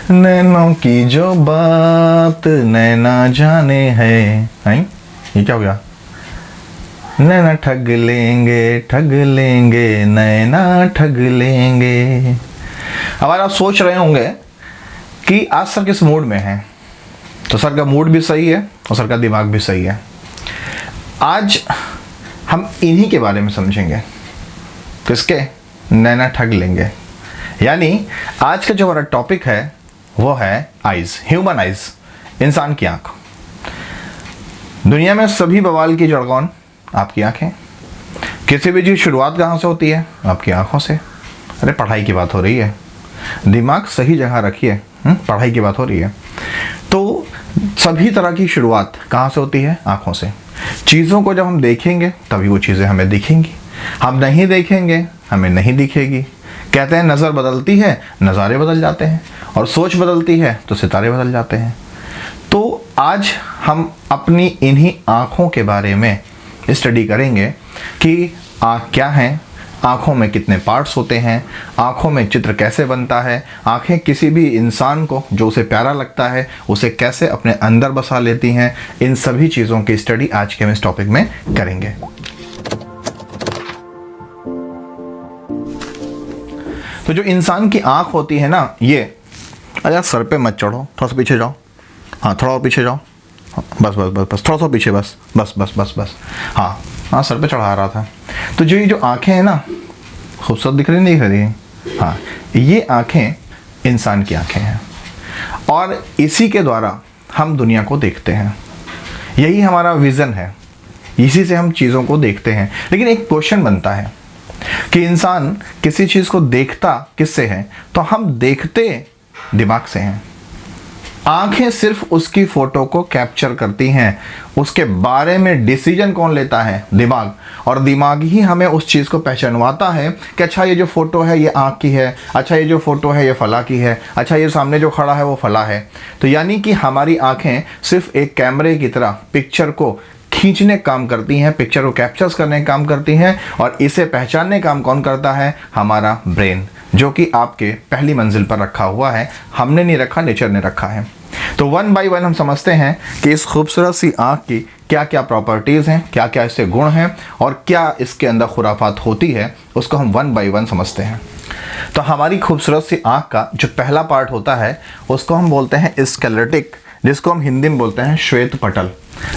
नैनों की जो बात नैना जाने है। ये क्या हो गया? नैना ठग लेंगे नैना ठग लेंगे। अब आप सोच रहे होंगे कि आज सर किस मूड में है, तो सर का मूड भी सही है और सर का दिमाग भी सही है। आज हम इन्हीं के बारे में समझेंगे। किसके? नैना ठग लेंगे। यानी आज का जो हमारा टॉपिक है वो है आइज, ह्यूमन आइज, इंसान की आंख। दुनिया में सभी बवाल की जड़ कौन? आपकी आंखें। किसी भी चीज शुरुआत कहाँ से होती है? आपकी आंखों से। अरे पढ़ाई की बात हो रही है, दिमाग सही जगह रखिए। पढ़ाई की बात हो रही है तो सभी तरह की शुरुआत कहाँ से होती है? आंखों से। चीज़ों को जब हम देखेंगे तभी वो चीज़ें हमें दिखेंगी, हम नहीं देखेंगे हमें नहीं दिखेगी। कहते हैं नज़र बदलती है, नज़ारे बदल जाते हैं, और सोच बदलती है तो सितारे बदल जाते हैं। तो आज हम अपनी इन्हीं आँखों के बारे में स्टडी करेंगे कि आँख क्या है, आँखों में कितने पार्ट्स होते हैं, आँखों में चित्र कैसे बनता है, आँखें किसी भी इंसान को जो उसे प्यारा लगता है उसे कैसे अपने अंदर बसा लेती हैं। इन सभी चीज़ों की स्टडी आज के हम इस टॉपिक में करेंगे। तो जो इंसान की आँख होती है ना, ये अरे सर पे मत चढ़ो, थोड़ा सा पीछे जाओ। हाँ थोड़ा और पीछे जाओ। बस बस बस बस थोड़ा सा पीछे, बस बस बस बस बस। हाँ हाँ सर पे चढ़ा रहा था। तो जो ये जो आँखें हैं ना, खूबसूरत दिख रही नहीं दिख रही? हाँ, ये आँखें इंसान की आँखें हैं और इसी के द्वारा हम दुनिया को देखते हैं। यही हमारा विज़न है, इसी से हम चीज़ों को देखते हैं। लेकिन एक क्वेश्चन बनता है कि इंसान किसी चीज़ को देखता किससे है? तो हम देखते दिमाग से हैं। आंखें सिर्फ उसकी फोटो को कैप्चर करती हैं, उसके बारे में डिसीजन कौन लेता है? दिमाग। और दिमाग ही हमें उस चीज़ को पहचानवाता है कि अच्छा ये जो फ़ोटो है ये आँख की है, अच्छा ये जो फ़ोटो है ये फ़ला की है, अच्छा ये सामने जो खड़ा है वो फ़ला है। तो यानी कि हमारी आँखें सिर्फ एक कैमरे की तरह पिक्चर को खींचने काम करती हैं, पिक्चर को कैप्चर्स करने का काम करती हैं, और इसे पहचानने काम कौन करता है? हमारा ब्रेन, जो कि आपके पहली मंजिल पर रखा हुआ है। हमने नहीं रखा, नेचर ने रखा है। तो वन बाय वन हम समझते हैं कि इस खूबसूरत सी आँख की क्या क्या प्रॉपर्टीज़ हैं, क्या क्या इससे गुण हैं और क्या इसके अंदर खुराफात होती है, उसको हम वन बाय वन समझते हैं। तो हमारी खूबसूरत सी आँख का जो पहला पार्ट होता है उसको हम बोलते हैं स्केलेटिक, जिसको हम हिंदी में बोलते हैं श्वेत पटल।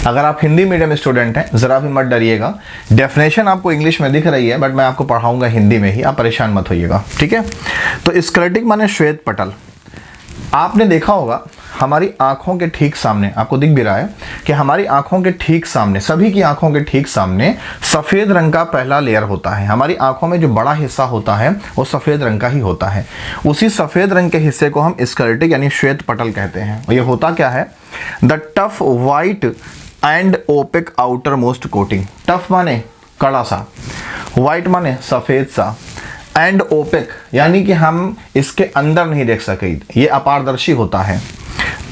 अगर आप हिंदी मीडियम स्टूडेंट हैं ज़रा भी मत डरिएगा, डेफिनेशन आपको इंग्लिश में दिख रही है बट मैं आपको पढ़ाऊंगा हिंदी में ही, आप परेशान मत होइएगा, ठीक है। तो स्केलेटिक माने श्वेत पटल। आपने देखा होगा हमारी आँखों के ठीक सामने, आपको दिख भी रहा है कि हमारी आँखों के ठीक सामने, सभी की आँखों के ठीक सामने सफ़ेद रंग का पहला लेयर होता है। हमारी आँखों में जो बड़ा हिस्सा होता है वो सफ़ेद रंग का ही होता है। उसी सफ़ेद रंग के हिस्से को हम स्केलेटिक यानी श्वेत पटल कहते हैं। और ये होता क्या है? The tough white and opaque outermost coating. Tough माने कड़ा सा, वाइट माने सफ़ेद सा, एंड ओपेक यानी कि हम इसके अंदर नहीं देख सके, ये अपारदर्शी होता है।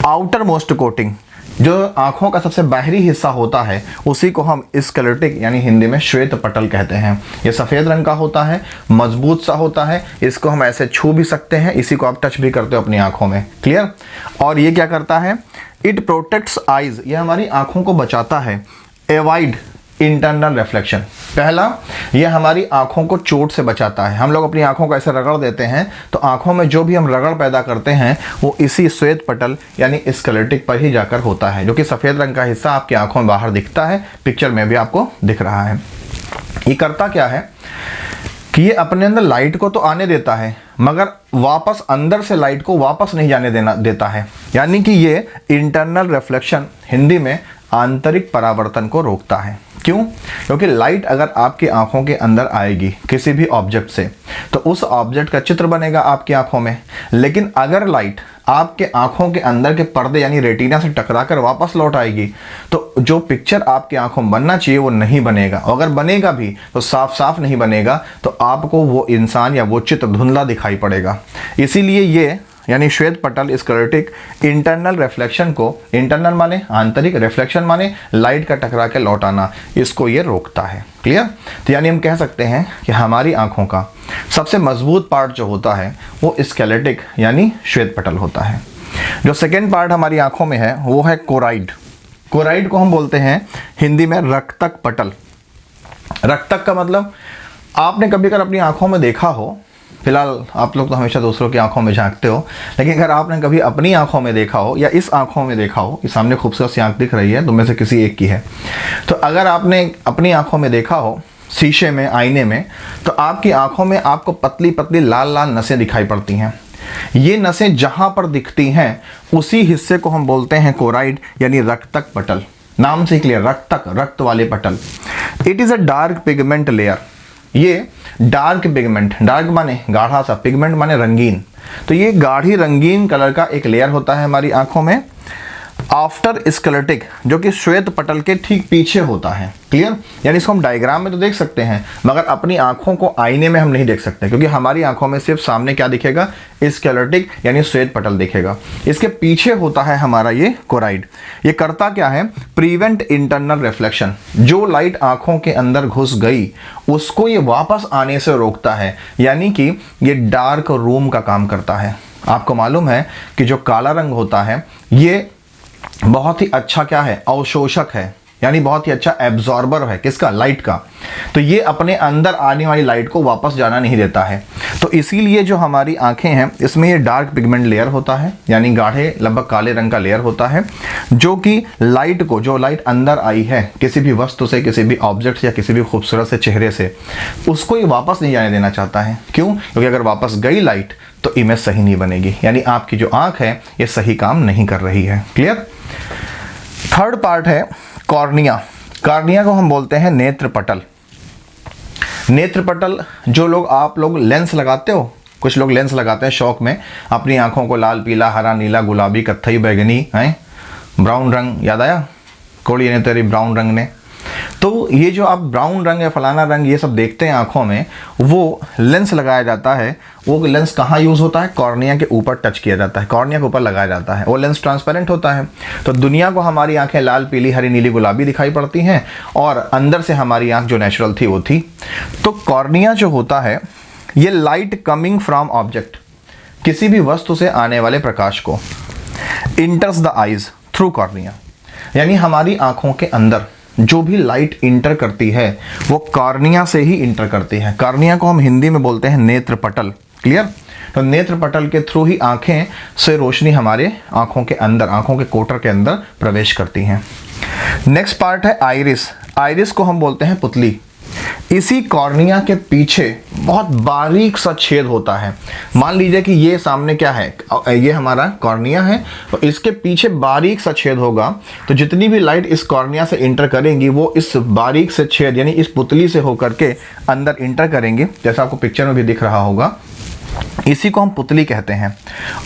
आउटर मोस्ट कोटिंग, जो आँखों का सबसे बाहरी हिस्सा होता है उसी को हम स्केलेटिक यानी हिंदी में श्वेत पटल कहते हैं। ये सफ़ेद रंग का होता है, मजबूत सा होता है, इसको हम ऐसे छू भी सकते हैं, इसी को आप टच भी करते हो अपनी आँखों में, क्लियर। और ये क्या करता है? इट प्रोटेक्ट्स आइज, ये हमारी आँखों को बचाता है। एवॉइड इंटरनल रिफ्लेक्शन, पहला ये हमारी आंखों को चोट से बचाता है। हम लोग अपनी आंखों को ऐसे रगड़ देते हैं तो आंखों में जो भी हम रगड़ पैदा करते हैं वो इसी श्वेत पटल यानी स्केलेटिक पर ही जाकर होता है, जो कि सफ़ेद रंग का हिस्सा आपकी आंखों में बाहर दिखता है, पिक्चर में भी आपको दिख रहा है। ये करता क्या है कि ये अपने अंदर लाइट को तो आने देता है मगर वापस अंदर से लाइट को वापस नहीं जाने देता है। यानी कि ये इंटरनल रिफ्लेक्शन, हिंदी में आंतरिक परावर्तन को रोकता है। क्यों? क्योंकि लाइट अगर आपकी आंखों के अंदर आएगी किसी भी ऑब्जेक्ट से तो उस ऑब्जेक्ट का चित्र बनेगा आपकी आंखों में, लेकिन अगर लाइट आपके आंखों के अंदर के पर्दे यानी रेटिना से टकराकर वापस लौट आएगी तो जो पिक्चर आपकी आंखों में बनना चाहिए वो नहीं बनेगा। अगर बनेगा भी तो साफ साफ नहीं बनेगा, तो आपको वो इंसान या वो चित्र धुंधला दिखाई पड़ेगा। इसीलिए ये यानी श्वेत पटल स्क्लेरोटिक इंटरनल रिफ्लेक्शन को, इंटरनल माने आंतरिक, रिफ्लेक्शन माने लाइट का टकरा के लौट आना, इसको ये रोकता है। क्लियर? तो यानी हम कह सकते हैं कि हमारी आंखों का सबसे मजबूत पार्ट जो होता है वो स्क्लेरोटिक यानी श्वेत पटल होता है। जो सेकेंड पार्ट हमारी आंखों में है वो है कोराइड। कोराइड को हम बोलते हैं हिंदी में रक्तक पटल। रक्तक का मतलब आपने कभी अगर अपनी आंखों में देखा हो, फिलहाल आप लोग तो हमेशा दूसरों की आंखों में झांकते हो, लेकिन अगर आपने कभी अपनी आंखों में देखा हो या इस आंखों में देखा हो, कि सामने खूबसूरत सी आंख दिख रही है, तुम में से किसी एक की है, तो अगर आपने अपनी आंखों में देखा हो शीशे में, आईने में, तो आपकी आंखों में आपको पतली पतली लाल लाल नसें दिखाई पड़ती हैं। ये नसें जहां पर दिखती हैं उसी हिस्से को हम बोलते हैं कोराइड यानी रक्तक पटल। नाम से क्लियर, रक्तक, रक्त वाले पटल। It is a dark pigment layer. ये डार्क पिगमेंट, डार्क माने गाढ़ा सा, पिगमेंट माने रंगीन, तो ये गाढ़ी रंगीन कलर का एक लेयर होता है हमारी आंखों में आफ्टर स्क्लेरोटिक, जो कि श्वेत पटल के ठीक पीछे होता है। क्लियर? यानी इसको हम डायग्राम में तो देख सकते हैं मगर अपनी आंखों को आईने में हम नहीं देख सकते, क्योंकि हमारी आंखों में सिर्फ सामने क्या दिखेगा, स्क्लेरोटिक यानी श्वेत पटल दिखेगा। इसके पीछे होता है हमारा ये कोराइड। ये करता क्या है, प्रिवेंट इंटरनल रिफ्लेक्शन। जो लाइट आंखों के अंदर घुस गई उसको ये वापस आने से रोकता है, यानी कि ये डार्क रूम का काम करता है। आपको मालूम है कि जो काला रंग होता है ये बहुत ही अच्छा क्या है, अवशोषक है, यानी बहुत ही अच्छा एब्जॉर्बर है, किसका, लाइट का। तो ये अपने अंदर आने वाली लाइट को वापस जाना नहीं देता है। तो इसीलिए जो हमारी आंखें हैं इसमें ये डार्क पिगमेंट लेयर होता है, यानी गाढ़े लगभग काले रंग का लेयर होता है, जो कि लाइट को, जो लाइट अंदर आई है किसी भी वस्तु से, किसी भी ऑब्जेक्ट या किसी भी खूबसूरत से चेहरे से, उसको ये वापस नहीं जाने देना चाहता है। क्यों? क्योंकि अगर वापस गई लाइट तो इमेज सही नहीं बनेगी, यानी आपकी जो आंख है ये सही काम नहीं कर रही है। क्लियर? थर्ड पार्ट है कॉर्निया। कॉर्निया को हम बोलते हैं नेत्र पटल। नेत्र पटल, जो लोग, आप लोग लेंस लगाते हो, कुछ लोग लेंस लगाते हैं शौक में, अपनी आंखों को लाल, पीला, हरा, नीला, गुलाबी, कत्थई, बैगनी, हैं, ब्राउन रंग, याद आया, कोड़ी ने तेरी ब्राउन रंग ने। तो ये जो आप ब्राउन रंग या फलाना रंग ये सब देखते हैं आंखों में, वो लेंस लगाया जाता है। वो लेंस कहाँ यूज़ होता है, कॉर्निया के ऊपर टच किया जाता है, कॉर्निया के ऊपर लगाया जाता है। वो लेंस ट्रांसपेरेंट होता है, तो दुनिया को हमारी आंखें लाल, पीली, हरी, नीली, गुलाबी दिखाई पड़ती हैं, और अंदर से हमारी आंख जो नेचुरल थी वो थी। तो कॉर्निया जो होता है ये लाइट कमिंग फ्रॉम ऑब्जेक्ट, किसी भी वस्तु से आने वाले प्रकाश को, इंटर्स द आइज थ्रू कॉर्निया, यानी हमारी आंखों के अंदर जो भी लाइट इंटर करती है वो कॉर्निया से ही इंटर करती है। कॉर्निया को हम हिंदी में बोलते हैं नेत्र पटल। क्लियर? तो नेत्र पटल के थ्रू ही आंखें से रोशनी हमारे आंखों के अंदर, आंखों के कोटर के अंदर प्रवेश करती हैं। नेक्स्ट पार्ट है आइरिस। आइरिस को हम बोलते हैं पुतली। इसी कॉर्निया के पीछे बहुत बारीक सा छेद होता है। मान लीजिए कि ये सामने क्या है, ये हमारा कॉर्निया है, तो इसके पीछे बारीक सा छेद होगा, तो जितनी भी लाइट इस कॉर्निया से इंटर करेंगी वो इस बारीक से छेद यानी इस पुतली से होकर के अंदर इंटर करेंगे, जैसा आपको पिक्चर में भी दिख रहा होगा। इसी को हम पुतली कहते हैं।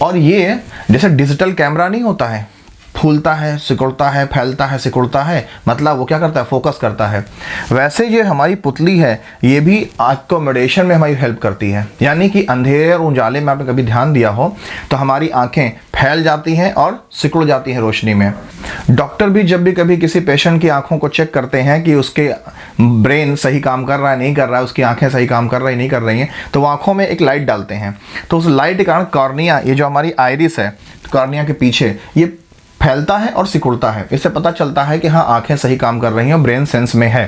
और ये जैसे डिजिटल कैमरा नहीं होता है, फूलता है, सिकुड़ता है, फैलता है, सिकुड़ता है, मतलब वो क्या करता है, फोकस करता है, वैसे ये हमारी पुतली है ये भी अकोमोडेशन में हमारी हेल्प करती है। यानी कि अंधेरे और उजाले में आपने कभी ध्यान दिया हो तो हमारी आंखें फैल जाती हैं और सिकुड़ जाती हैं रोशनी में। डॉक्टर भी जब भी कभी किसी पेशेंट की आंखों को चेक करते हैं कि उसके ब्रेन सही काम कर रहा है नहीं कर रहा है, उसकी आंखें सही काम कर रही नहीं कर रही हैं, तो वो आंखों में एक लाइट डालते हैं। तो उस लाइट के कारण कॉर्निया, ये जो हमारी आइरिस है कॉर्निया के पीछे, ये फैलता है और सिकुड़ता है। इससे पता चलता है कि हाँ आंखें सही काम कर रही हैं और ब्रेन सेंस में है।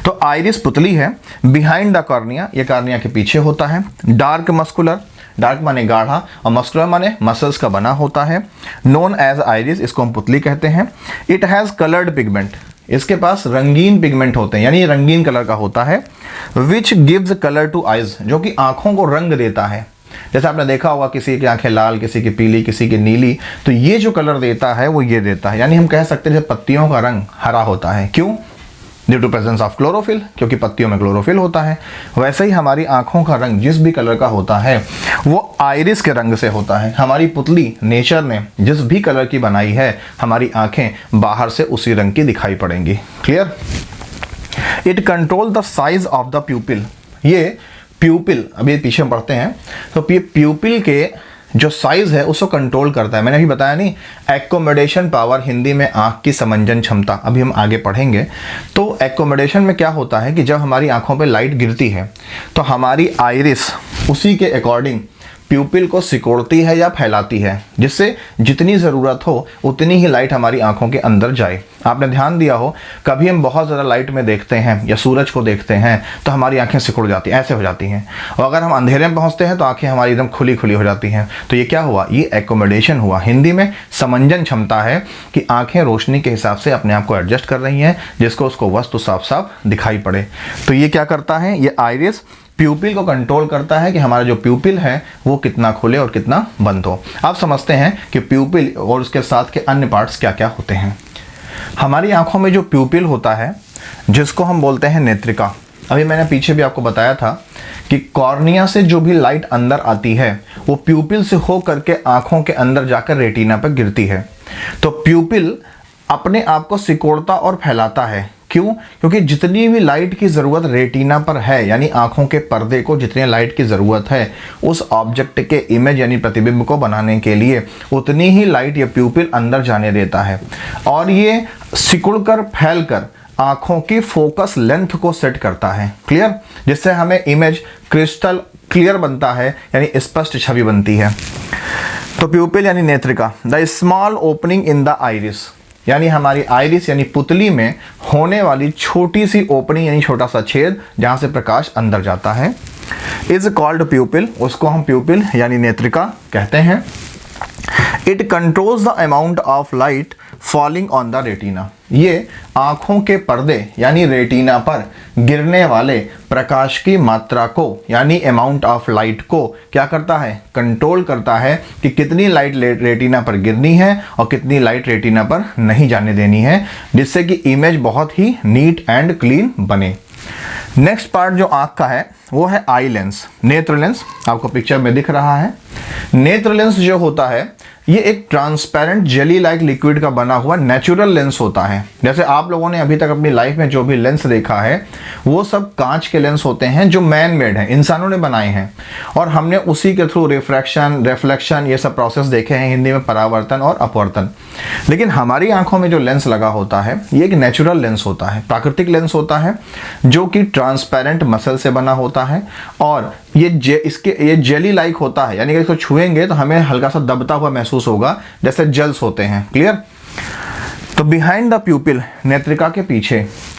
तो आइरिस पुतली है, बिहाइंड द कॉर्निया, ये कॉर्निया के पीछे होता है। डार्क मस्कुलर, डार्क माने गाढ़ा और मस्कुलर माने मसल्स का बना होता है। नोन एज आइरिस, इसको हम पुतली कहते हैं। इट हैज़ कलर्ड पिगमेंट, इसके पास रंगीन पिगमेंट होते हैं, यानी रंगीन कलर का होता है। Which gives colour to eyes, जो कि आंखों को रंग देता है। जैसे आपने देखा होगा किसी की आंखें लाल, किसी की पीली, किसी की नीली, तो ये जो कलर देता है वो ये देता है। यानी हम कह सकते हैं जैसे पत्तियों का रंग हरा होता है, क्यों, due to presence of chlorophyll, क्योंकि पत्तियों में क्लोरोफिल होता है। वैसे ही हमारी आंखों का रंग जिस भी कलर का होता है वो आइरिस के रंग से होता है। हमारी पुतली नेचर ने जिस भी कलर की बनाई है, हमारी आंखें बाहर से उसी रंग की दिखाई पड़ेंगी। Clear? It control the size of the प्यूपिल, ये प्यूपिल, अभी पीछे पढ़ते हैं, तो ये प्यूपिल के जो साइज है उसको कंट्रोल करता है। मैंने अभी बताया नहीं, एकोमोडेशन पावर, हिंदी में आंख की समंजन क्षमता, अभी हम आगे पढ़ेंगे। तो एकोमोडेशन में क्या होता है कि जब हमारी आंखों पे लाइट गिरती है तो हमारी आइरिस उसी के अकॉर्डिंग प्यूपिल को सिकोड़ती है या फैलाती है, जिससे जितनी ज़रूरत हो उतनी ही लाइट हमारी आंखों के अंदर जाए। आपने ध्यान दिया हो, कभी हम बहुत ज़्यादा लाइट में देखते हैं या सूरज को देखते हैं तो हमारी आंखें सिकुड़ जाती हैं, ऐसे हो जाती हैं। और अगर हम अंधेरे में पहुंचते हैं तो आंखें हमारी एकदम खुली खुली हो जाती हैं। तो ये क्या हुआ? ये एकोमोडेशन हुआ। हिंदी में समंजन क्षमता है कि आंखें रोशनी के हिसाब से अपने आप को एडजस्ट कर रही हैं, जिसको उसको वस्तु साफ साफ दिखाई पड़े। तो ये क्या करता है? ये आइरिस प्यूपिल को कंट्रोल करता है कि हमारा जो प्यूपिल है वो कितना खुले और कितना बंद हो। आप समझते हैं कि प्यूपिल और उसके साथ के अन्य पार्ट्स क्या क्या होते हैं। हमारी आंखों में जो प्यूपिल होता है, जिसको हम बोलते हैं नेत्रिका, अभी मैंने पीछे भी आपको बताया था कि कॉर्निया से जो भी लाइट अंदर आती है वो प्यूपिल से हो करके आंखों के अंदर जाकर रेटिना पर गिरती है। तो प्यूपिल अपने आप को सिकोड़ता और फैलाता है। क्यों? क्योंकि जितनी भी लाइट की ज़रूरत रेटिना पर है, यानी आंखों के पर्दे को जितनी लाइट की ज़रूरत है उस ऑब्जेक्ट के इमेज यानी प्रतिबिंब को बनाने के लिए, उतनी ही लाइट ये प्यूपिल अंदर जाने देता है और ये सिकुड़कर फैलकर आंखों की फोकस लेंथ को सेट करता है। क्लियर? जिससे हमें इमेज क्रिस्टल क्लियर बनता है, यानी स्पष्ट छवि बनती है। तो प्यूपिल यानी नेत्रिका, the small opening in the iris, यानी हमारी आइरिस यानी पुतली में होने वाली छोटी सी ओपनिंग यानी छोटा सा छेद जहां से प्रकाश अंदर जाता है, इज कॉल्ड प्यूपिल, उसको हम प्यूपिल यानी नेत्रिका कहते हैं। It controls the amount of light falling on the retina, ये आंखों के पर्दे यानी रेटिना पर गिरने वाले प्रकाश की मात्रा को यानी अमाउंट ऑफ लाइट को क्या करता है? कंट्रोल करता है कि कितनी लाइट रेटिना पर गिरनी है और कितनी लाइट रेटिना पर नहीं जाने देनी है, जिससे कि इमेज बहुत ही नीट एंड क्लीन बने। नेक्स्ट पार्ट जो आंख का है वो है आई लेंस, नेत्र लेंस। आपको पिक्चर में दिख रहा है। नेत्र लेंस जो होता है ये एक ट्रांसपेरेंट जेली लाइक लिक्विड का बना हुआ नेचुरल लेंस होता है। जैसे आप लोगों ने अभी तक अपनी लाइफ में जो भी लेंस देखा है वो सब कांच के लेंस होते हैं जो मैन मेड हैं, इंसानों ने बनाए हैं, और हमने उसी के थ्रू रिफ्रैक्शन, रिफ्लेक्शन, ये सब प्रोसेस देखे हैं, हिंदी में परावर्तन और अपवर्तन। लेकिन हमारी आंखों में जो लेंस लगा होता है ये एक नेचुरल लेंस होता है, प्राकृतिक लेंस होता है, जो कि ट्रांसपेरेंट मसल से बना होता है और ये जेली लाइक होता है, यानी कि इसको छुएंगे तो हमें हल्का सा दबता हुआ महसूस होगा, जैसे जेल्स होते हैं। क्लियर? तो बिहाइंड द प्यूपिल, नेत्रिका के पीछे,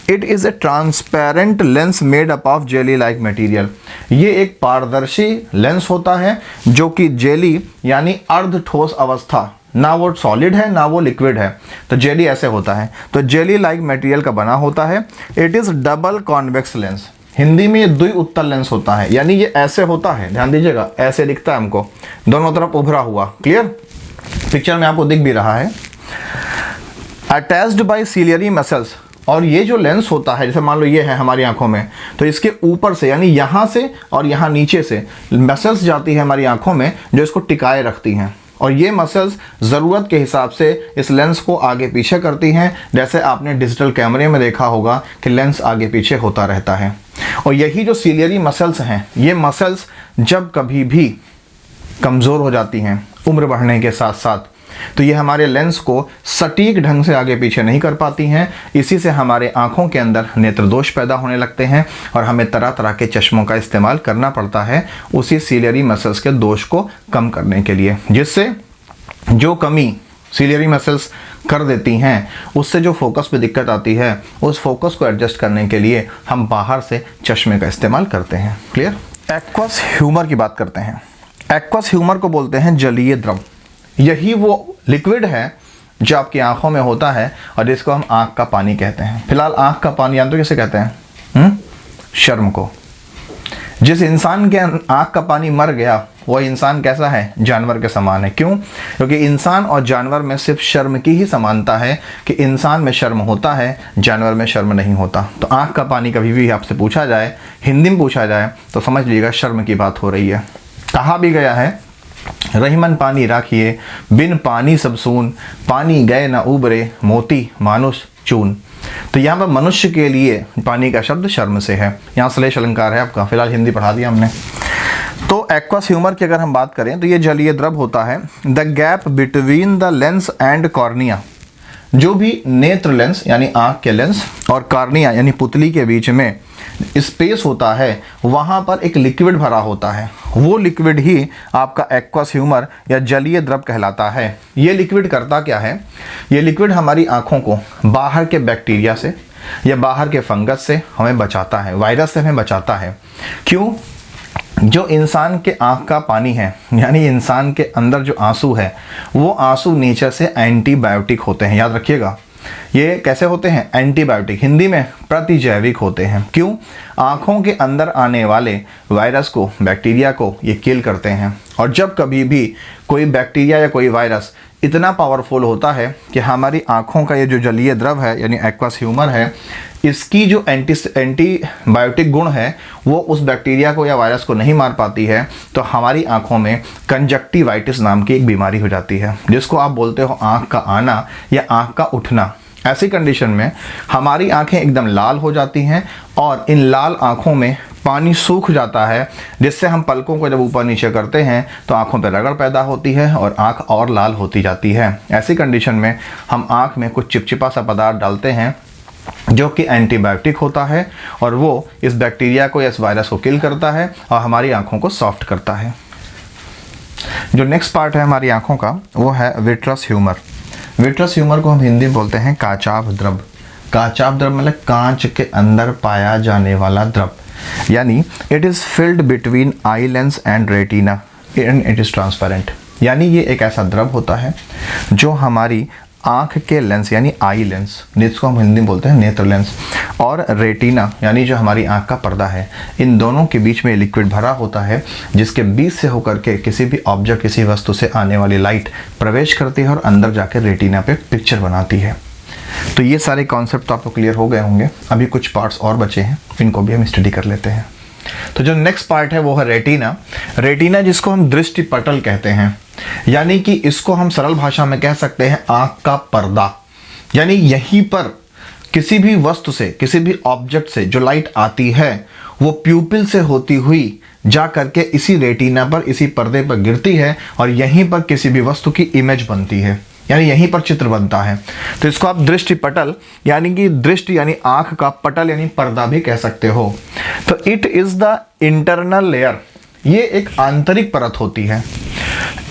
it is a transparent lens made up of jelly like material, ये एक पारदर्शी लेंस होता है जो कि जेली यानी अर्ध ठोस अवस्था, ना वो सॉलिड है ना वो लिक्विड है, तो जेली ऐसे होता है, तो जेली लाइक मटेरियल का बना होता है। It is double convex lens, Hindi में ये द्विउत्तल लेंस होता है, यानी ये ऐसे होता है, ध्यान दीजिएगा, ऐसे दिखता है हमको, दोनों तरफ उभरा हुआ। क्लियर? पिक्चर में आपको दिख भी रहा है। अटैच्ड बाय सिलियरी मसल्स, और ये जो लेंस होता है, जैसे मान लो ये है हमारी आंखों में, तो इसके ऊपर से यानी यहाँ से और यहाँ नीचे से मसल्स जाती है हमारी आंखों में जो इसको टिकाए रखती हैं, और ये मसल्स ज़रूरत के हिसाब से इस लेंस को आगे पीछे करती हैं। जैसे आपने डिजिटल कैमरे में देखा होगा कि लेंस आगे पीछे होता रहता है। और यही जो सिलियरी मसल्स हैं, ये मसल्स जब कभी भी कमज़ोर हो जाती हैं उम्र बढ़ने के साथ साथ, तो ये हमारे लेंस को सटीक ढंग से आगे पीछे नहीं कर पाती हैं। इसी से हमारे आँखों के अंदर नेत्र दोष पैदा होने लगते हैं और हमें तरह तरह के चश्मों का इस्तेमाल करना पड़ता है उसी सिलियरी मसल्स के दोष को कम करने के लिए, जिससे जो कमी सिलियरी मसल्स कर देती हैं उससे जो फोकस पे दिक्कत आती है, उस फोकस को एडजस्ट करने के लिए हम बाहर से चश्मे का इस्तेमाल करते हैं। क्लियर? एक्वस ह्यूमर की बात करते हैं। एक्वस ह्यूमर को बोलते हैं जलीय द्रव। यही वो लिक्विड है जो आपकी आंखों में होता है और जिसको हम आंख का पानी कहते हैं। फिलहाल आंख का पानी जानते हो किसे कहते हैं? शर्म को। जिस इंसान के आंख का पानी मर गया वह इंसान कैसा है? जानवर के समान है। क्यों? क्योंकि इंसान और जानवर में सिर्फ शर्म की ही समानता है कि इंसान में शर्म होता है, जानवर में शर्म नहीं होता। तो आंख का पानी कभी भी आपसे पूछा जाए, हिंदी में पूछा जाए, तो समझ लीजिएगा शर्म की बात हो रही है। कहा भी गया है, रहीमन पानी राखिए बिन पानी सब सून, पानी गए न उबरे मोती मानुष चून। तो यहाँ पर मनुष्य के लिए पानी का शब्द शर्म से है। यहाँ श्लेष अलंकार है आपका, फिलहाल हिंदी पढ़ा दिया हमने। तो एक्वस ह्यूमर की अगर हम बात करें तो ये जलीय द्रव होता है। The gap between the lens and cornea, जो भी नेत्र लेंस यानी आँख के लेंस और कॉर्निया यानी पुतली के बीच में स्पेस होता है, वहाँ पर एक लिक्विड भरा होता है। वो लिक्विड ही आपका एक्वस ह्यूमर या जलीय द्रव कहलाता है। ये लिक्विड करता क्या है? ये लिक्विड हमारी आँखों को बाहर के बैक्टीरिया से या बाहर के फंगस से हमें बचाता है, वायरस से हमें बचाता है। क्यों? जो इंसान के आँख का पानी है, यानी इंसान के अंदर जो आंसू है, वो आंसू नेचर से एंटीबायोटिक होते हैं। याद रखिएगा, ये कैसे होते हैं? एंटीबायोटिक, हिंदी में प्रतिजैविक होते हैं। क्यों? आँखों के अंदर आने वाले वायरस को, बैक्टीरिया को ये किल करते हैं। और जब कभी भी कोई बैक्टीरिया या कोई वायरस इतना पावरफुल होता है कि हमारी आँखों का ये जो जलीय द्रव है यानी एक्वस ह्यूमर है, इसकी जो एंटीबायोटिक गुण है वो उस बैक्टीरिया को या वायरस को नहीं मार पाती है, तो हमारी आँखों में कंजक्टिवाइटिस नाम की एक बीमारी हो जाती है, जिसको आप बोलते हो आँख का आना या आँख का उठना। ऐसी कंडीशन में हमारी आँखें एकदम लाल हो जाती हैं और इन लाल आँखों में पानी सूख जाता है, जिससे हम पलकों को जब ऊपर नीचे करते हैं तो आँखों पर रगड़ पैदा होती है और आँख और लाल होती जाती है। ऐसी कंडीशन में हम आँख में कुछ चिपचिपा सा पदार्थ डालते हैं जो कि एंटीबायोटिक होता है और वो इस बैक्टीरिया को या इस वायरस को किल करता है और हमारी आँखों को सॉफ्ट करता है। जो नेक्स्ट पार्ट है हमारी आँखों का वो है विट्रस ह्यूमर। विट्रस ह्यूमर को हम हिंदी में बोलते हैं काचाभ द्रव। काचाभ द्रव मतलब कांच के अंदर पाया जाने वाला द्रव, यानी it is filled between eye lens and retina and it is transparent. यानी ये एक ऐसा द्रव होता है जो हमारी आँख के लेंस यानी आई लेंस, जिसको हम हिंदी में बोलते हैं नेत्र लेंस, और रेटिना यानी जो हमारी आँख का पर्दा है, इन दोनों के बीच में लिक्विड भरा होता है, जिसके बीच से होकर के किसी भी ऑब्जेक्ट, किसी वस्तु से आने वाली लाइट प्रवेश करती है और अंदर जाकर रेटिना पे पिक्चर बनाती है। तो ये सारे कॉन्सेप्ट तो आपको क्लियर हो गए होंगे। अभी कुछ पार्ट्स और बचे हैं, इनको भी हम स्टडी कर लेते हैं। तो जो नेक्स्ट पार्ट है वो है रेटिना। रेटिना जिसको हम दृष्टि पटल कहते हैं, यानी कि इसको हम सरल भाषा में कह सकते हैं आँख का पर्दा। यानी यहीं पर किसी भी वस्तु से, किसी भी ऑब्जेक्ट से जो लाइट आती है वो प्यूपिल से होती हुई जा करके इसी रेटिना पर, इसी पर्दे पर गिरती है और यहीं पर किसी भी वस्तु की इमेज बनती है, यानी यहीं पर चित्र बनता है। तो इसको आप दृष्टि पटल यानी कि दृष्टि यानी आँख का, पटल यानी पर्दा भी कह सकते हो। तो it is the internal layer, ये एक आंतरिक परत होती है,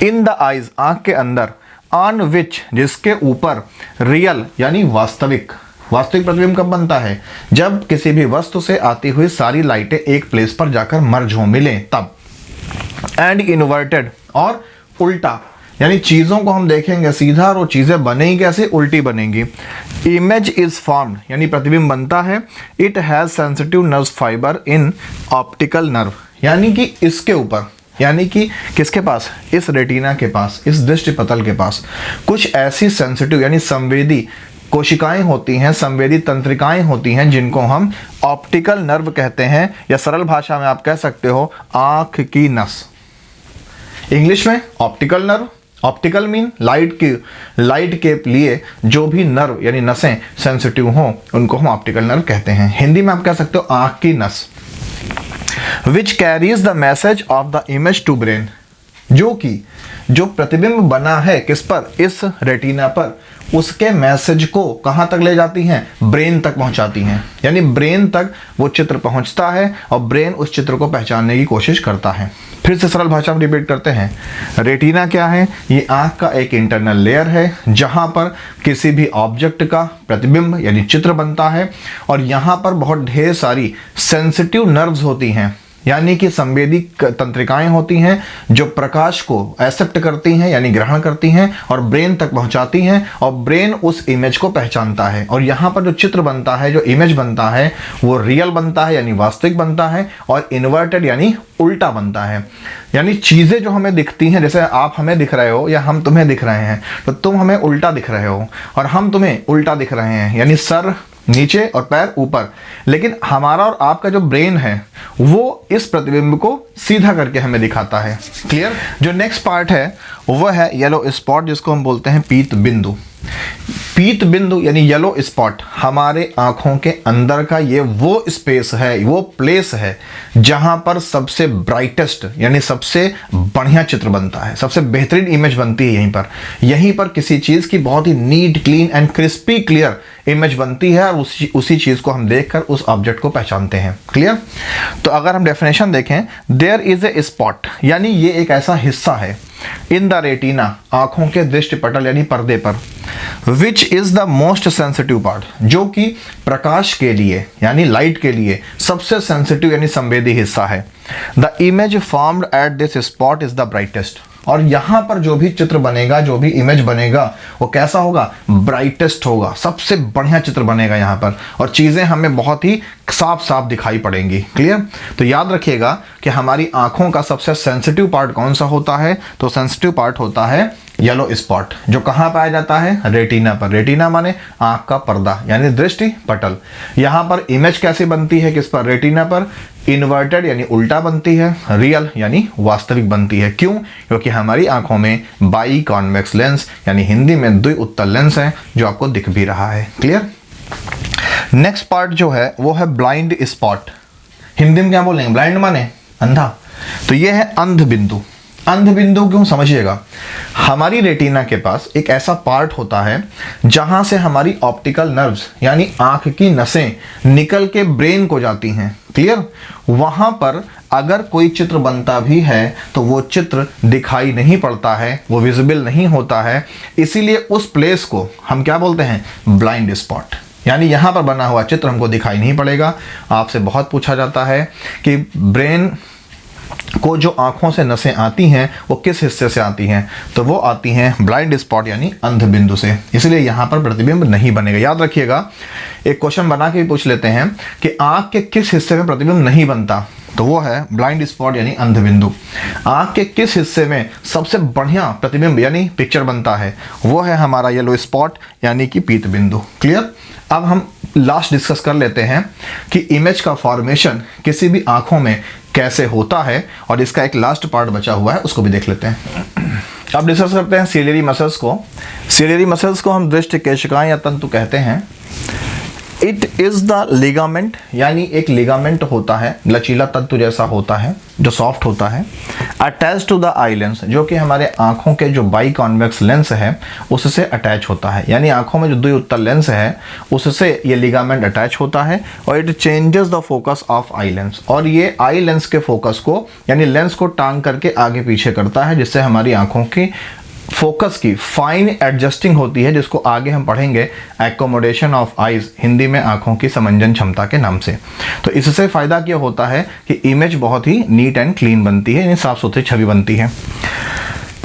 इन द आइज आँख के अंदर, ऑन विच जिसके ऊपर रियल यानी वास्तविक प्रतिबिंब कब बनता है? जब किसी भी वस्तु से आती हुई सारी लाइटें एक प्लेस पर जाकर मर्ज हो, मिलें, तब। एंड इन्वर्टेड और उल्टा, यानी चीज़ों को हम देखेंगे सीधा और वो चीज़ें बनेंगी कैसे? उल्टी बनेंगी। इमेज इज फॉर्म्ड यानी प्रतिबिंब बनता है। It has sensitive nerve fibre in optical nerve, यानी कि इसके ऊपर, यानी कि किसके पास? इस रेटिना के पास, इस दृष्टि पटल के पास कुछ ऐसी सेंसिटिव यानी संवेदी कोशिकाएं होती हैं, संवेदी तंत्रिकाएं होती हैं, जिनको हम ऑप्टिकल नर्व कहते हैं, या सरल भाषा में आप कह सकते हो आँख की नस। इंग्लिश में optical nerve, optical mean light के लिए जो भी नर्व यानी नसें सेंसिटिव हों उनको हम ऑप्टिकल नर्व कहते हैं। हिंदी में आप कह सकते हो आँख की नस। Which carries the message of the image to brain, जो कि जो प्रतिबिंब बना है किस पर? इस रेटिना पर, उसके मैसेज को कहाँ तक ले जाती हैं? ब्रेन तक पहुँचाती हैं। यानी ब्रेन तक वो चित्र पहुँचता है और ब्रेन उस चित्र को पहचानने की कोशिश करता है। फिर से सरल भाषा में रिपीट करते हैं। रेटिना क्या है? ये आँख का एक इंटरनल लेयर है जहाँ पर किसी भी ऑब्जेक्ट का प्रतिबिंब यानी चित्र बनता है, और यहाँ पर बहुत ढेर सारी सेंसिटिव नर्व्स होती हैं, यानी कि संवेदी तंत्रिकाएं होती हैं जो प्रकाश को एक्सेप्ट करती हैं यानी ग्रहण करती हैं और ब्रेन तक पहुंचाती हैं, और ब्रेन उस इमेज को पहचानता है। और यहाँ पर जो चित्र बनता है, जो इमेज बनता है, वो रियल बनता है यानी वास्तविक बनता है, और इन्वर्टेड यानी उल्टा बनता है। यानी चीज़ें जो हमें दिखती हैं, जैसे आप हमें दिख रहे हो या हम तुम्हें दिख रहे हैं, तो तुम हमें उल्टा दिख रहे हो और हम तुम्हें उल्टा दिख रहे हैं, यानी सर नीचे और पैर ऊपर। लेकिन हमारा और आपका जो ब्रेन है वो इस प्रतिबिंब को सीधा करके हमें दिखाता है। क्लियर? जो नेक्स्ट पार्ट है वह है येलो स्पॉट, जिसको हम बोलते हैं पीत बिंदु। पीत बिंदु यानी येलो स्पॉट हमारे आंखों के अंदर का ये वो स्पेस है, वो प्लेस है जहां पर सबसे ब्राइटेस्ट यानी सबसे बढ़िया चित्र बनता है, सबसे बेहतरीन इमेज बनती है। यहीं पर किसी चीज़ की बहुत ही neat, clean and crispy clear image बनती है, और उसी चीज़ को हम देखकर उस ऑब्जेक्ट को पहचानते हैं। क्लियर? तो अगर हम डेफिनेशन देखें, देयर इज ए स्पॉट यानी ये एक ऐसा हिस्सा है इन द रेटिना, आंखों के दृष्टि पटल यानी पर्दे पर, which is the most sensitive part, जो कि प्रकाश के लिए यानी लाइट के लिए सबसे सेंसिटिव यानी संवेदी हिस्सा है। The image formed at this spot is the brightest, और यहां पर जो भी चित्र बनेगा, जो भी इमेज बनेगा, वो कैसा होगा? ब्राइटेस्ट होगा, सबसे बढ़िया चित्र बनेगा यहां पर, और चीजें हमें बहुत ही साफ साफ दिखाई पड़ेंगी। क्लियर? तो याद रखिएगा कि हमारी आंखों का सबसे सेंसिटिव पार्ट कौन सा होता है? तो सेंसिटिव पार्ट होता है येलो स्पॉट, जो कहाँ पाया जाता है? रेटिना पर। रेटिना माने आंख का पर्दा यानी दृष्टि पटल। यहाँ पर इमेज कैसे बनती है? किस पर? रेटिना पर। इन्वर्टेड यानी उल्टा बनती है, रियल यानी वास्तविक बनती है। क्यों? क्योंकि हमारी आंखों में बाई कॉन्वेक्स लेंस यानी हिंदी में द्विउत्तल लेंस है, जो आपको दिख भी रहा है। क्लियर? नेक्स्ट पार्ट जो है वो है ब्लाइंड स्पॉट। हिंदी में क्या बोलेंगे? ब्लाइंड माने अंधा, तो ये है अंध बिंदु। अंध बिंदु क्यों? समझिएगा, हमारी रेटिना के पास एक ऐसा पार्ट होता है जहां से हमारी ऑप्टिकल नर्व्स यानी आंख की नसें निकल के ब्रेन को जाती हैं। क्लियर? वहां पर अगर कोई चित्र बनता भी है तो वो चित्र दिखाई नहीं पड़ता है, वो विजिबल नहीं होता है, इसीलिए उस प्लेस को हम क्या बोलते हैं? Blind spot. यानी यहाँ पर बना हुआ चित्र हमको दिखाई नहीं पड़ेगा। आपसे बहुत पूछा जाता है कि ब्रेन को जो आंखों से नसें आती हैं वो किस हिस्से से आती हैं? तो वो आती हैं ब्लाइंड स्पॉट यानी अंध बिंदु से, इसलिए यहाँ पर प्रतिबिंब नहीं बनेगा। याद रखिएगा, एक क्वेश्चन बना के भी पूछ लेते हैं कि आंख के किस हिस्से में प्रतिबिंब नहीं बनता, तो वो है ब्लाइंड स्पॉट यानी अंध बिंदु। आंख के किस हिस्से में सबसे बढ़िया प्रतिबिंब यानी पिक्चर बनता है? वो है हमारा येलो स्पॉट यानी कि पीत बिंदु। क्लियर? अब हम लास्ट डिस्कस कर लेते हैं कि इमेज का फॉर्मेशन किसी भी आंखों में कैसे होता है, और इसका एक लास्ट पार्ट बचा हुआ है, उसको भी देख लेते हैं। अब डिस्कस करते हैं सिलियरी मसल्स को। सिलियरी मसल्स को हम दृष्टि केशिकाएं या तंतु कहते हैं। इट इज़ द लिगामेंट यानी एक लिगामेंट होता है, लचीला तंतु जैसा होता है जो सॉफ्ट होता है, attach to the eye lens, जो कि हमारे आंखों के जो बाई कॉन्वेक्स लेंस है उससे अटैच होता है। यानी आंखों में जो द्विउत्तल लेंस है उससे ये लिगामेंट अटैच होता है, और it changes the focus of eye lens, और ये आई लेंस के फोकस को यानी लेंस को टांग करके आगे पीछे करता है, जिससे हमारी आंखों की फोकस की फाइन एडजस्टिंग होती है, जिसको आगे हम पढ़ेंगे एकोमोडेशन ऑफ आइज, हिंदी में आंखों की समंजन क्षमता के नाम से। तो इससे फ़ायदा क्या होता है कि इमेज बहुत ही नीट एंड क्लीन बनती है, यानी साफ सुथरी छवि बनती है।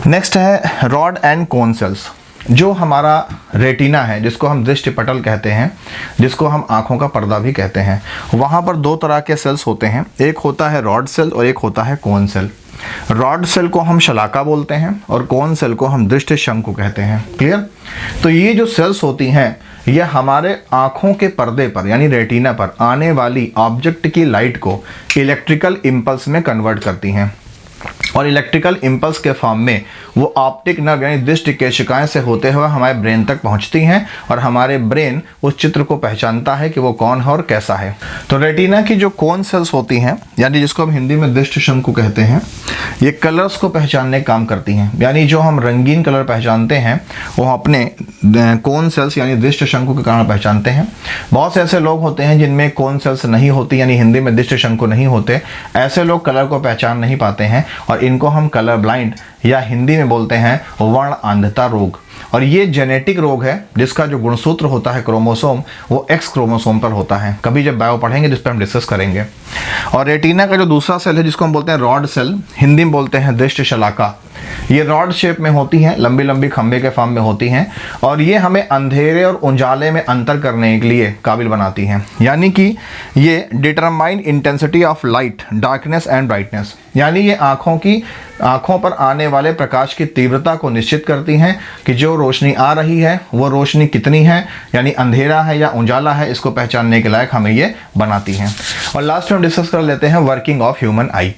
नेक्स्ट है रॉड एंड कोन सेल्स। जो हमारा रेटिना है, जिसको हम दृष्टि पटल कहते हैं, जिसको हम आंखों का पर्दा भी कहते हैं, वहाँ पर दो तरह के सेल्स होते हैं। एक होता है रॉड सेल और एक होता है कोन सेल। रॉड सेल को हम शलाका बोलते हैं और कोन सेल को हम दृष्टि शंकु कहते हैं। क्लियर? तो ये जो सेल्स होती हैं ये हमारे आंखों के पर्दे पर यानी रेटिना पर आने वाली ऑब्जेक्ट की लाइट को इलेक्ट्रिकल इम्पल्स में कन्वर्ट करती हैं, और इलेक्ट्रिकल इम्पल्स के फॉर्म में वो ऑप्टिक नर्व यानी दृष्टि केशिकाएं से होते हुए हमारे ब्रेन तक पहुंचती हैं, और हमारे ब्रेन उस चित्र को पहचानता है कि वो कौन है और कैसा है। तो रेटिना की जो कोन सेल्स होती हैं यानी जिसको हम हिंदी में दृष्टि शंकु कहते हैं, ये कलर्स को पहचानने का काम करती हैं। यानी जो हम रंगीन कलर पहचानते हैं वो अपने कोन सेल्स यानी दृष्टि शंकु के कारण पहचानते हैं। बहुत से ऐसे लोग होते हैं जिनमें कोन सेल्स नहीं होती यानी हिंदी में दृष्टि शंकु नहीं होते, ऐसे लोग कलर को पहचान नहीं पाते हैं, और इनको हम कलर ब्लाइंड या हिंदी में बोलते हैं वर्ण अंधता रोग। और ये जेनेटिक रोग है जिसका जो गुणसूत्र होता है क्रोमोसोम वो एक्स क्रोमोसोम पर होता है। कभी जब बायो पढ़ेंगे जिस पर हम डिस्कस करेंगे। और रेटिना का जो दूसरा सेल है जिसको हम बोलते हैं रॉड सेल, हिंदी में बोलते हैं दृष्टि शलाका, ये रॉड शेप में होती हैं, लंबी लंबी खंभे के फॉर्म में होती हैं, और ये हमें अंधेरे और उजाले में अंतर करने के लिए काबिल बनाती हैं। यानी कि ये determine intensity of light, darkness and brightness, यानी ये आँखों पर आने वाले प्रकाश की तीव्रता को निश्चित करती हैं कि जो रोशनी आ रही है वो रोशनी कितनी है, यानी अंधेरा है या उजाला है, इसको पहचानने के लायक हमें ये बनाती हैं। और लास्ट में हम डिस्कस कर लेते हैं वर्किंग ऑफ ह्यूमन आई।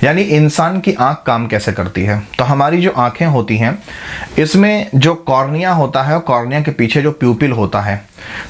यानी इंसान की आंख काम कैसे करती है। तो हमारी जो आंखें होती हैं इसमें जो कॉर्निया होता है, कॉर्निया के पीछे जो प्यूपिल होता है,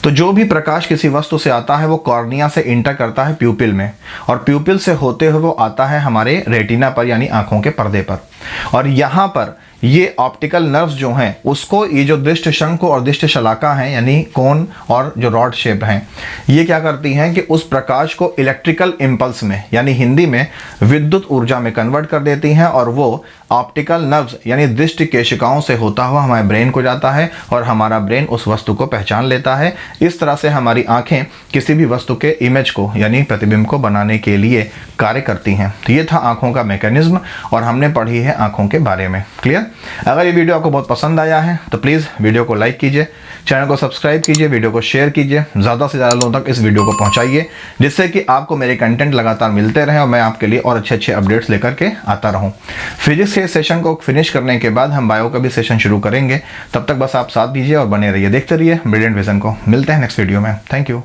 तो जो भी प्रकाश किसी वस्तु से आता है वो कॉर्निया से इंटर करता है प्यूपिल में, और प्यूपिल से होते हुए वो आता है हमारे रेटिना पर यानी आंखों के पर्दे पर। और यहाँ पर ये ऑप्टिकल नर्व्स जो हैं उसको ये जो दृष्ट शंकु और दृष्ट शलाका हैं यानी कोन और जो रॉड शेप हैं, ये क्या करती हैं कि उस प्रकाश को इलेक्ट्रिकल इम्पल्स में यानी हिंदी में विद्युत ऊर्जा में कन्वर्ट कर देती हैं, और वो ऑप्टिकल नर्व्स यानी दृष्टि केशिकाओं से होता हुआ हमारे ब्रेन को जाता है और हमारा ब्रेन उस वस्तु को पहचान लेता है। इस तरह से हमारी आंखें किसी भी वस्तु के इमेज को यानी प्रतिबिंब को बनाने के लिए कार्य करती हैं। तो ये था आंखों का मैकेनिज्म और हमने पढ़ी है आंखों के बारे में। क्लियर? अगर ये वीडियो आपको बहुत पसंद आया है तो प्लीज़ वीडियो को लाइक कीजिए, चैनल को सब्सक्राइब कीजिए, वीडियो को शेयर कीजिए, ज़्यादा से ज़्यादा लोगों तक इस वीडियो को पहुंचाइए, जिससे कि आपको मेरे कंटेंट लगातार मिलते रहें और मैं आपके लिए और अच्छे अच्छे अपडेट्स लेकर के आता रहूं। फिजिक्स के सेशन को फिनिश करने के बाद हम बायो का भी सेशन शुरू करेंगे। तब तक बस आप साथ दीजिए और बने रहिए, देखते रहिए ब्रिलियंट विजन को। मिलते हैं नेक्स्ट वीडियो में। Thank you.